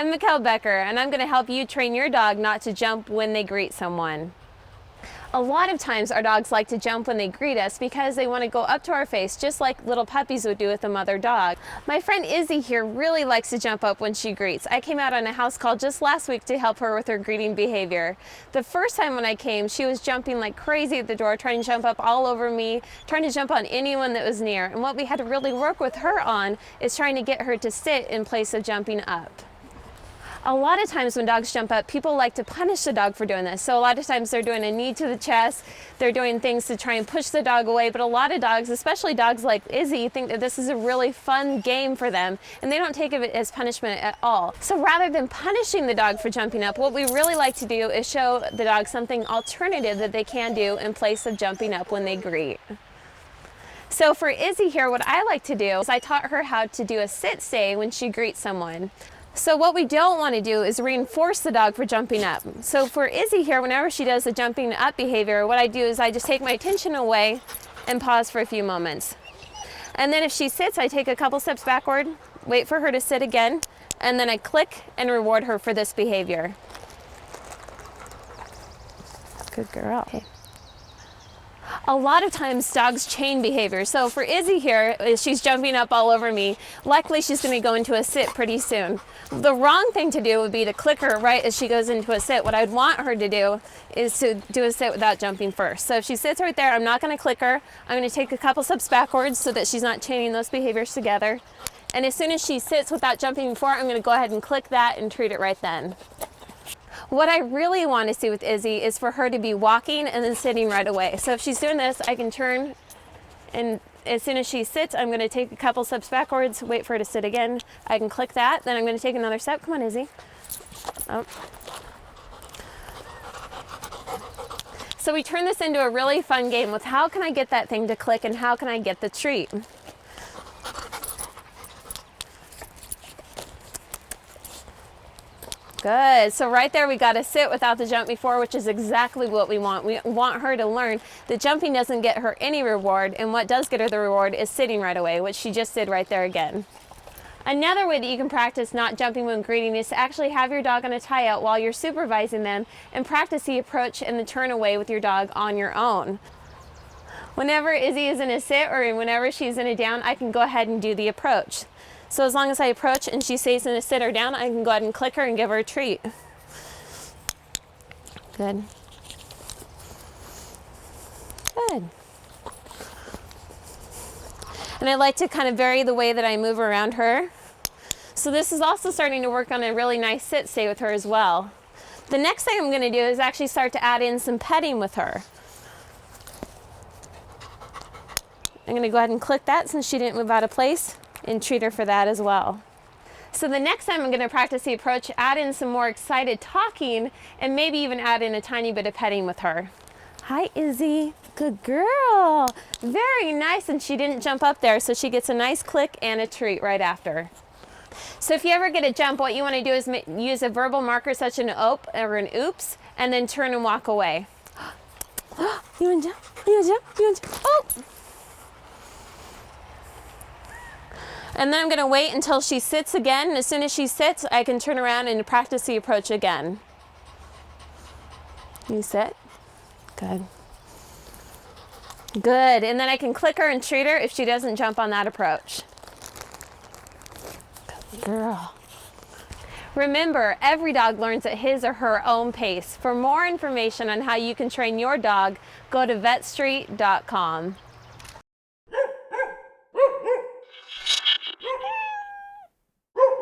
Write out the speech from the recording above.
I'm Mikkel Becker, and I'm going to help you train your dog not to jump when they greet someone. A lot of times our dogs like to jump when they greet us because they want to go up to our face just like little puppies would do with a mother dog. My friend Izzy here really likes to jump up when she greets. I came out on a house call just last week to help her with her greeting behavior. The first time when I came, she was jumping like crazy at the door, trying to jump up all over me, trying to jump on anyone that was near. And what we had to really work with her on is trying to get her to sit in place of jumping up. A lot of times when dogs jump up, people like to punish the dog for doing this. So a lot of times they're doing a knee to the chest, they're doing things to try and push the dog away, but a lot of dogs, especially dogs like Izzy, think that this is a really fun game for them, and they don't take it as punishment at all. So rather than punishing the dog for jumping up, what we really like to do is show the dog something alternative that they can do in place of jumping up when they greet. So for Izzy here, what I like to do is I taught her how to do a sit-stay when she greets someone. So what we don't want to do is reinforce the dog for jumping up. So for Izzy here, whenever she does the jumping up behavior, what I do is I just take my attention away and pause for a few moments. And then if she sits, I take a couple steps backward, wait for her to sit again, and then I click and reward her for this behavior. Good girl. Okay. A lot of times dogs chain behavior. So for Izzy here, she's jumping up all over me. Likely she's going to go into a sit pretty soon. The wrong thing to do would be to click her right as she goes into a sit. What I'd want her to do is to do a sit without jumping first. So if she sits right there, I'm not going to click her. I'm going to take a couple steps backwards so that she's not chaining those behaviors together. And as soon as she sits without jumping before, I'm going to go ahead and click that and treat it right then. What I really want to see with Izzy is for her to be walking and then sitting right away. So if she's doing this, I can turn, and as soon as she sits, I'm going to take a couple steps backwards, wait for her to sit again. I can click that, then I'm going to take another step. Come on, Izzy. Oh. So we turn this into a really fun game with how can I get that thing to click and how can I get the treat. Good. So right there we got to sit without the jump before, which is exactly what we want. We want her to learn that jumping doesn't get her any reward, and what does get her the reward is sitting right away, which she just did right there again. Another way that you can practice not jumping when greeting is to actually have your dog on a tie out while you're supervising them and practice the approach and the turn away with your dog on your own. Whenever Izzy is in a sit or whenever she's in a down, I can go ahead and do the approach. So as long as I approach and she stays in a sit or down, I can go ahead and click her and give her a treat. Good. Good. And I like to kind of vary the way that I move around her. So this is also starting to work on a really nice sit-stay with her as well. The next thing I'm going to do is actually start to add in some petting with her. I'm going to go ahead and click that since she didn't move out of place, and treat her for that as well. So the next time I'm going to practice the approach, add in some more excited talking and maybe even add in a tiny bit of petting with her. Hi, Izzy. Good girl. Very nice, and she didn't jump up there, so she gets a nice click and a treat right after. So if you ever get a jump, what you want to do is use a verbal marker such as an oop or an oops, and then turn and walk away. You want to jump? You want to jump? You want to jump? Oh! And then I'm going to wait until she sits again, and as soon as she sits, I can turn around and practice the approach again. You sit. Good. Good. And then I can click her and treat her if she doesn't jump on that approach. Good girl. Remember, every dog learns at his or her own pace. For more information on how you can train your dog, go to vetstreet.com.